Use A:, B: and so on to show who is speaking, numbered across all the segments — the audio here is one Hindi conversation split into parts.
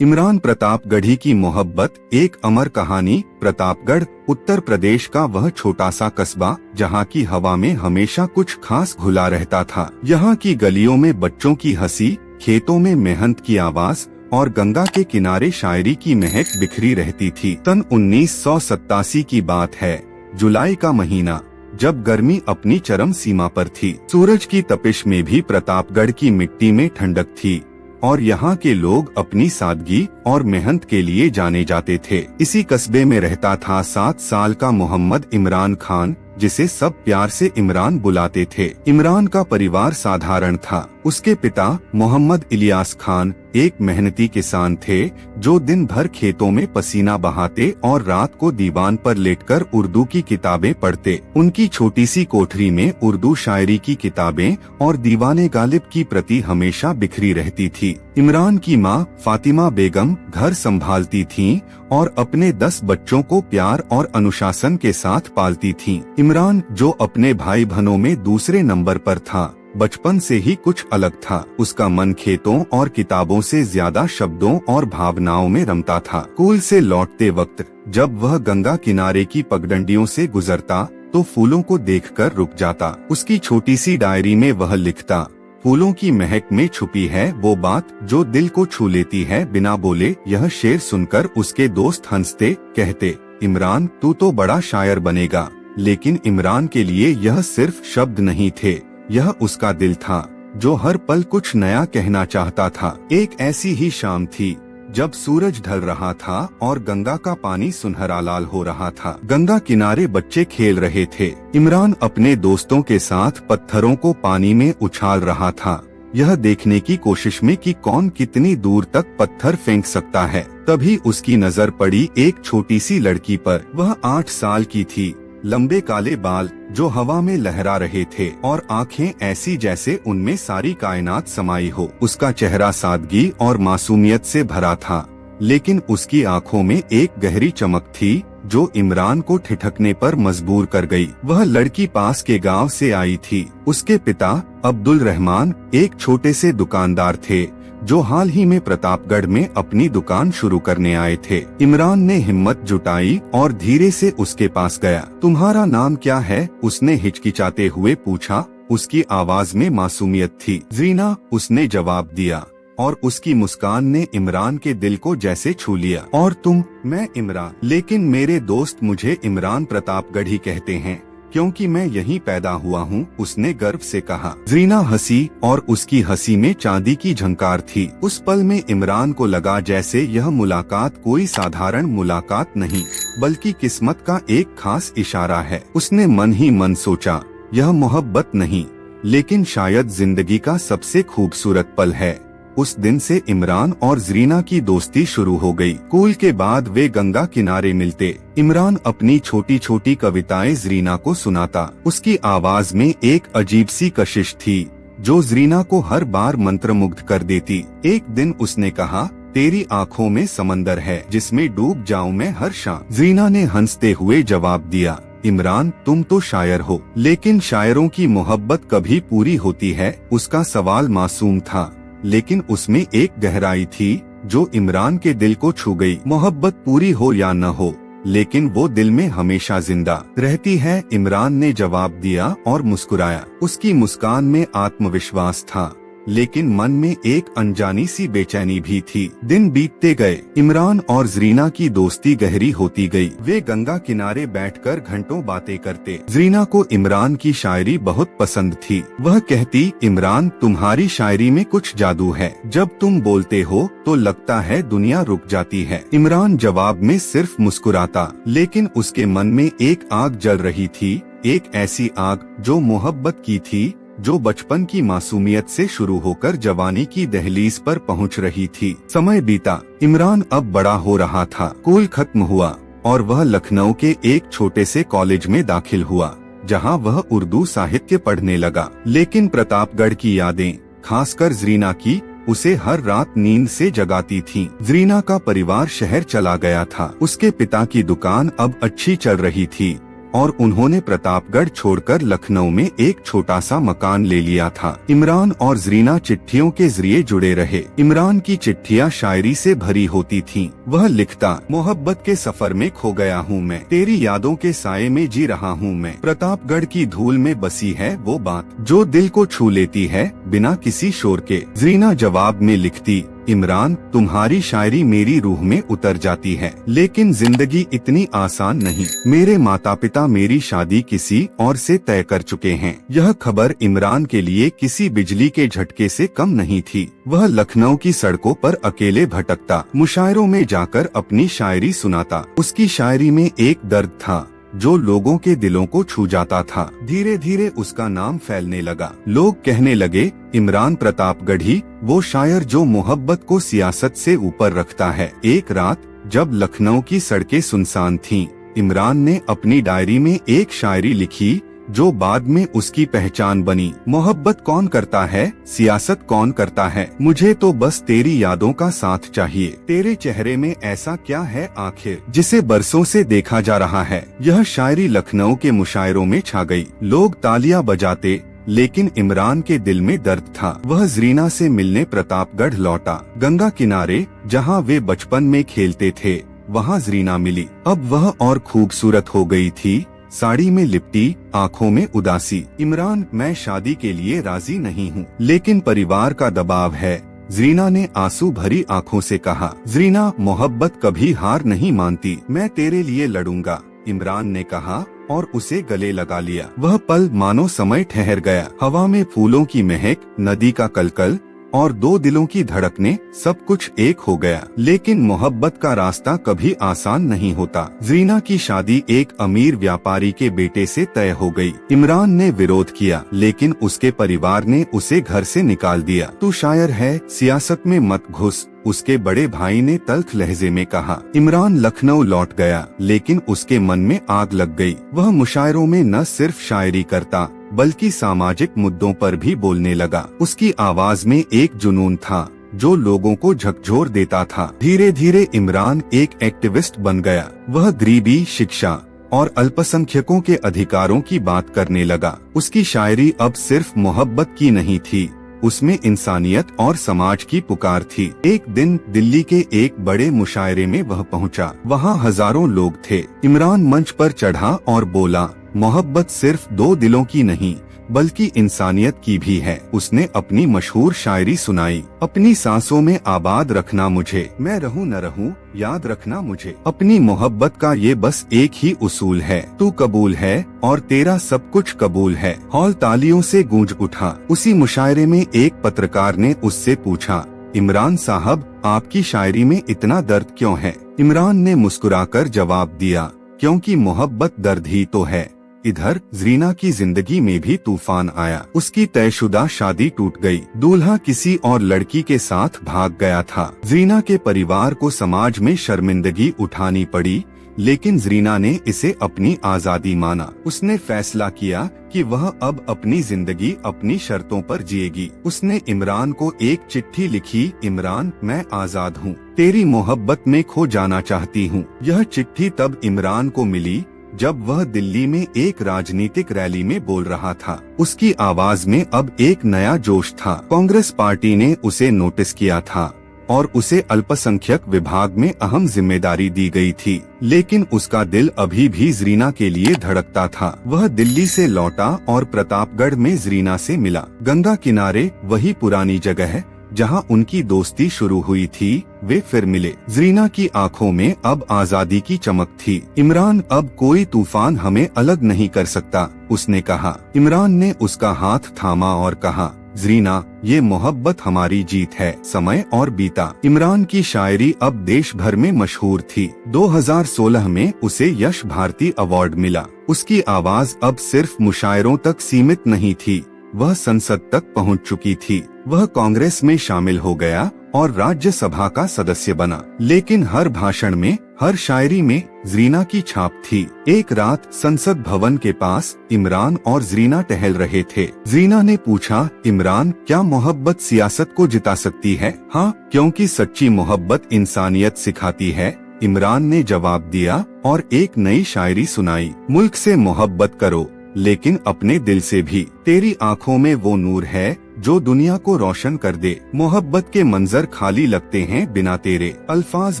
A: इमरान प्रतापगढ़ी की मोहब्बत एक अमर कहानी। प्रतापगढ़ उत्तर प्रदेश का वह छोटा सा कस्बा जहाँ की हवा में हमेशा कुछ खास घुला रहता था। यहाँ की गलियों में बच्चों की हंसी, खेतों में मेहनत की आवाज और गंगा के किनारे शायरी की महक बिखरी रहती थी। सन 1987 की बात है, जुलाई का महीना, जब गर्मी अपनी चरम सीमा पर थी। सूरज की तपिश में भी प्रतापगढ़ की मिट्टी में ठंडक थी और यहाँ के लोग अपनी सादगी और मेहनत के लिए जाने जाते थे। इसी कस्बे में रहता था 7 साल का मोहम्मद इमरान खान, जिसे सब प्यार से इमरान बुलाते थे। इमरान का परिवार साधारण था। उसके पिता मोहम्मद इलियास खान एक मेहनती किसान थे, जो दिन भर खेतों में पसीना बहाते और रात को दीवान पर लेटकर उर्दू की किताबें पढ़ते। उनकी छोटी सी कोठरी में उर्दू शायरी की किताबें और दीवाने गालिब की प्रति हमेशा बिखरी रहती थी। इमरान की माँ फातिमा बेगम घर संभालती थीं और अपने 10 बच्चों को प्यार और अनुशासन के साथ पालती थीं। इमरान, जो अपने भाई बहनों में दूसरे नंबर पर था, बचपन से ही कुछ अलग था। उसका मन खेतों और किताबों से ज्यादा शब्दों और भावनाओं में रमता था। स्कूल से लौटते वक्त जब वह गंगा किनारे की पगडंडियों से गुजरता तो फूलों को देखकर रुक जाता। उसकी छोटी सी डायरी में वह लिखता, फूलों की महक में छुपी है वो बात जो दिल को छू लेती है बिना बोले। यह शेर सुनकर उसके दोस्त हंसते, कहते, इमरान तू तो बड़ा शायर बनेगा। लेकिन इमरान के लिए यह सिर्फ शब्द नहीं थे, यह उसका दिल था जो हर पल कुछ नया कहना चाहता था। एक ऐसी ही शाम थी जब सूरज ढल रहा था और गंगा का पानी सुनहरा लाल हो रहा था। गंगा किनारे बच्चे खेल रहे थे। इमरान अपने दोस्तों के साथ पत्थरों को पानी में उछाल रहा था, यह देखने की कोशिश में कि कौन कितनी दूर तक पत्थर फेंक सकता है। तभी उसकी नजर पड़ी एक छोटी सी लड़की पर। वह 8 साल की थी, लंबे काले बाल जो हवा में लहरा रहे थे और आंखें ऐसी जैसे उनमें सारी कायनात समाई हो। उसका चेहरा सादगी और मासूमियत से भरा था, लेकिन उसकी आंखों में एक गहरी चमक थी जो इमरान को ठिठकने पर मजबूर कर गई। वह लड़की पास के गांव से आई थी। उसके पिता अब्दुल रहमान एक छोटे से दुकानदार थे जो हाल ही में प्रतापगढ़ में अपनी दुकान शुरू करने आए थे। इमरान ने हिम्मत जुटाई और धीरे से उसके पास गया। तुम्हारा नाम क्या है? उसने हिचकिचाते हुए पूछा। उसकी आवाज में मासूमियत थी। ज़ीना, उसने जवाब दिया और उसकी मुस्कान ने इमरान के दिल को जैसे छू लिया। और तुम? मैं इमरान, लेकिन मेरे दोस्त मुझे इमरान प्रतापगढ़ी कहते हैं क्योंकि मैं यहीं पैदा हुआ हूँ, उसने गर्व से कहा। ज़ीना हंसी और उसकी हंसी में चांदी की झंकार थी। उस पल में इमरान को लगा जैसे यह मुलाकात कोई साधारण मुलाकात नहीं, बल्कि किस्मत का एक खास इशारा है। उसने मन ही मन सोचा, यह मोहब्बत नहीं, लेकिन शायद जिंदगी का सबसे खूबसूरत पल है। उस दिन से इमरान और ज़रीना की दोस्ती शुरू हो गई। स्कूल के बाद वे गंगा किनारे मिलते। इमरान अपनी छोटी छोटी कविताएं ज़रीना को सुनाता। उसकी आवाज में एक अजीब सी कशिश थी जो ज़रीना को हर बार मंत्रमुग्ध कर देती। एक दिन उसने कहा, तेरी आँखों में समंदर है जिसमें डूब जाऊं मैं हर शाम। ज़रीना ने हंसते हुए जवाब दिया, इमरान तुम तो शायर हो, लेकिन शायरों की मोहब्बत कभी पूरी होती है? उसका सवाल मासूम था, लेकिन उसमें एक गहराई थी जो इमरान के दिल को छू गई। मोहब्बत पूरी हो या न हो, लेकिन वो दिल में हमेशा जिंदा रहती है, इमरान ने जवाब दिया और मुस्कुराया। उसकी मुस्कान में आत्मविश्वास था, लेकिन मन में एक अनजानी सी बेचैनी भी थी। दिन बीतते गए, इमरान और ज़रीना की दोस्ती गहरी होती गई। वे गंगा किनारे बैठकर घंटों बातें करते। ज़रीना को इमरान की शायरी बहुत पसंद थी। वह कहती, इमरान तुम्हारी शायरी में कुछ जादू है, जब तुम बोलते हो तो लगता है दुनिया रुक जाती है। इमरान जवाब में सिर्फ मुस्कुराता, लेकिन उसके मन में एक आग जल रही थी, एक ऐसी आग जो मोहब्बत की थी, जो बचपन की मासूमियत से शुरू होकर जवानी की दहलीज पर पहुंच रही थी। समय बीता, इमरान अब बड़ा हो रहा था। स्कूल खत्म हुआ और वह लखनऊ के एक छोटे से कॉलेज में दाखिल हुआ, जहां वह उर्दू साहित्य पढ़ने लगा। लेकिन प्रतापगढ़ की यादें, खासकर ज़रीना की, उसे हर रात नींद से जगाती थीं। ज़रीना का परिवार शहर चला गया था। उसके पिता की दुकान अब अच्छी चल रही थी, और उन्होंने प्रतापगढ़ छोड़कर लखनऊ में एक छोटा सा मकान ले लिया था। इमरान और जरीना चिट्ठियों के जरिए जुड़े रहे। इमरान की चिट्ठियाँ शायरी से भरी होती थीं। वह लिखता, मोहब्बत के सफर में खो गया हूँ मैं, तेरी यादों के साये में जी रहा हूँ मैं। प्रतापगढ़ की धूल में बसी है वो बात जो दिल को छू लेती है बिना किसी शोर के। जरीना जवाब में लिखती, इमरान तुम्हारी शायरी मेरी रूह में उतर जाती है, लेकिन जिंदगी इतनी आसान नहीं। मेरे माता पिता मेरी शादी किसी और से तय कर चुके हैं। यह खबर इमरान के लिए किसी बिजली के झटके से कम नहीं थी। वह लखनऊ की सड़कों पर अकेले भटकता, मुशायरों में जाकर अपनी शायरी सुनाता। उसकी शायरी में एक दर्द था जो लोगों के दिलों को छू जाता था। धीरे धीरे उसका नाम फैलने लगा। लोग कहने लगे, इमरान प्रतापगढ़ी, वो शायर जो मोहब्बत को सियासत से ऊपर रखता है। एक रात जब लखनऊ की सड़कें सुनसान थीं, इमरान ने अपनी डायरी में एक शायरी लिखी जो बाद में उसकी पहचान बनी। मोहब्बत कौन करता है, सियासत कौन करता है, मुझे तो बस तेरी यादों का साथ चाहिए। तेरे चेहरे में ऐसा क्या है आखिर जिसे बरसों से देखा जा रहा है। यह शायरी लखनऊ के मुशायरों में छा गई। लोग तालियां बजाते, लेकिन इमरान के दिल में दर्द था। वह जरीना से मिलने प्रतापगढ़ लौटा। गंगा किनारे जहाँ वे बचपन में खेलते थे, वहाँ जरीना मिली। अब वह और खूबसूरत हो गई थी, साड़ी में लिपटी, आँखों में उदासी। इमरान, मैं शादी के लिए राजी नहीं हूँ, लेकिन परिवार का दबाव है, जरीना ने आंसू भरी आँखों से कहा। जरीना, मोहब्बत कभी हार नहीं मानती, मैं तेरे लिए लड़ूंगा, इमरान ने कहा और उसे गले लगा लिया। वह पल मानो समय ठहर गया। हवा में फूलों की महक, नदी का कलकल और दो दिलों की धड़कने, सब कुछ एक हो गया। लेकिन मोहब्बत का रास्ता कभी आसान नहीं होता। जरीना की शादी एक अमीर व्यापारी के बेटे से तय हो गई। इमरान ने विरोध किया, लेकिन उसके परिवार ने उसे घर से निकाल दिया। तू शायर है, सियासत में मत घुस, उसके बड़े भाई ने तल्ख लहजे में कहा। इमरान लखनऊ लौट गया, लेकिन उसके मन में आग लग गई। वह मुशायरों में न सिर्फ शायरी करता, बल्कि सामाजिक मुद्दों पर भी बोलने लगा। उसकी आवाज में एक जुनून था जो लोगों को झकझोर देता था। धीरे धीरे इमरान एक एक्टिविस्ट बन गया। वह गरीबी, शिक्षा और अल्पसंख्यकों के अधिकारों की बात करने लगा। उसकी शायरी अब सिर्फ मोहब्बत की नहीं थी, उसमें इंसानियत और समाज की पुकार थी। एक दिन दिल्ली के एक बड़े मुशायरे में वह पहुंचा। वहां हजारों लोग थे। इमरान मंच पर चढ़ा और बोला, मोहब्बत सिर्फ दो दिलों की नहीं, बल्कि इंसानियत की भी है। उसने अपनी मशहूर शायरी सुनाई। अपनी सांसों में आबाद रखना मुझे, मैं रहूं न रहूं, याद रखना मुझे। अपनी मोहब्बत का ये बस एक ही उसूल है, तू कबूल है और तेरा सब कुछ कबूल है। हॉल तालियों से गूंज उठा। उसी मुशायरे में एक पत्रकार ने उससे पूछा, इमरान साहब, आपकी शायरी में इतना दर्द क्यों है? इमरान ने मुस्कुराकर जवाब दिया, क्योंकि मोहब्बत दर्द ही तो है। इधर जरीना की जिंदगी में भी तूफान आया। उसकी तयशुदा शादी टूट गई। दूल्हा किसी और लड़की के साथ भाग गया था। जरीना के परिवार को समाज में शर्मिंदगी उठानी पड़ी, लेकिन जरीना ने इसे अपनी आजादी माना। उसने फैसला किया कि वह अब अपनी जिंदगी अपनी शर्तों पर जिएगी। उसने इमरान को एक चिट्ठी लिखी, इमरान, मैं आजाद हूँ, तेरी मोहब्बत में खो जाना चाहती हूँ। यह चिट्ठी तब इमरान को मिली जब वह दिल्ली में एक राजनीतिक रैली में बोल रहा था। उसकी आवाज में अब एक नया जोश था। कांग्रेस पार्टी ने उसे नोटिस किया था और उसे अल्पसंख्यक विभाग में अहम जिम्मेदारी दी गई थी, लेकिन उसका दिल अभी भी जरीना के लिए धड़कता था। वह दिल्ली से लौटा और प्रतापगढ़ में जरीना से मिला। गंगा किनारे, वही पुरानी जगह जहां उनकी दोस्ती शुरू हुई थी, वे फिर मिले। जरीना की आंखों में अब आजादी की चमक थी। इमरान, अब कोई तूफान हमें अलग नहीं कर सकता, उसने कहा। इमरान ने उसका हाथ थामा और कहा, जरीना, ये मोहब्बत हमारी जीत है। समय और बीता। इमरान की शायरी अब देश भर में मशहूर थी। 2016 में उसे यश भारती अवार्ड मिला। उसकी आवाज अब सिर्फ मुशायरों तक सीमित नहीं थी, वह संसद तक पहुंच चुकी थी। वह कांग्रेस में शामिल हो गया और राज्यसभा का सदस्य बना। लेकिन हर भाषण में, हर शायरी में जरीना की छाप थी। एक रात संसद भवन के पास इमरान और जरीना टहल रहे थे। जरीना ने पूछा, इमरान, क्या मोहब्बत सियासत को जिता सकती है? हाँ, क्योंकि सच्ची मोहब्बत इंसानियत सिखाती है। इमरान ने जवाब दिया और एक नई शायरी सुनाई। मुल्क से मोहब्बत करो लेकिन अपने दिल से भी। तेरी आंखों में वो नूर है जो दुनिया को रोशन कर दे। मोहब्बत के मंजर खाली लगते हैं बिना तेरे, अल्फाज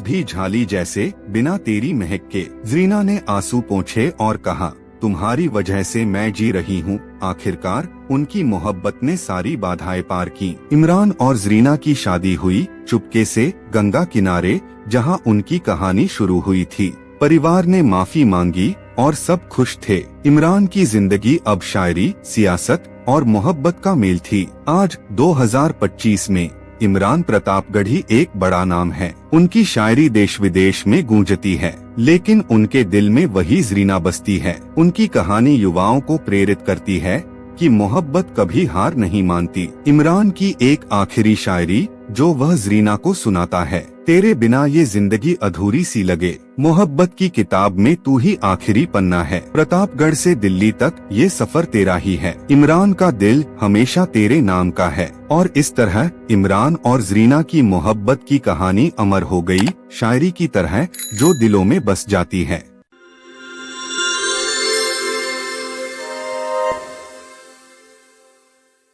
A: भी झाली जैसे बिना तेरी महक के। ज़रीना ने आंसू पोंछे और कहा, तुम्हारी वजह से मैं जी रही हूँ। आखिरकार उनकी मोहब्बत ने सारी बाधाएं पार की। इमरान और ज़रीना की शादी हुई चुपके से गंगा किनारे, जहाँ उनकी कहानी शुरू हुई थी। परिवार ने माफी मांगी और सब खुश थे। इमरान की जिंदगी अब शायरी, सियासत और मोहब्बत का मेल थी। आज 2025 में इमरान प्रतापगढ़ी एक बड़ा नाम है। उनकी शायरी देश विदेश में गूंजती है, लेकिन उनके दिल में वही ज़रीना बसती है। उनकी कहानी युवाओं को प्रेरित करती है कि मोहब्बत कभी हार नहीं मानती। इमरान की एक आखिरी शायरी जो वह ज़रीना को सुनाता है, तेरे बिना ये जिंदगी अधूरी सी लगे। मोहब्बत की किताब में तू ही आखिरी पन्ना है। प्रतापगढ़ से दिल्ली तक ये सफर तेरा ही है। इमरान का दिल हमेशा तेरे नाम का है। और इस तरह इमरान और ज़रीना की मोहब्बत की कहानी अमर हो गई, शायरी की तरह जो दिलों में बस जाती है।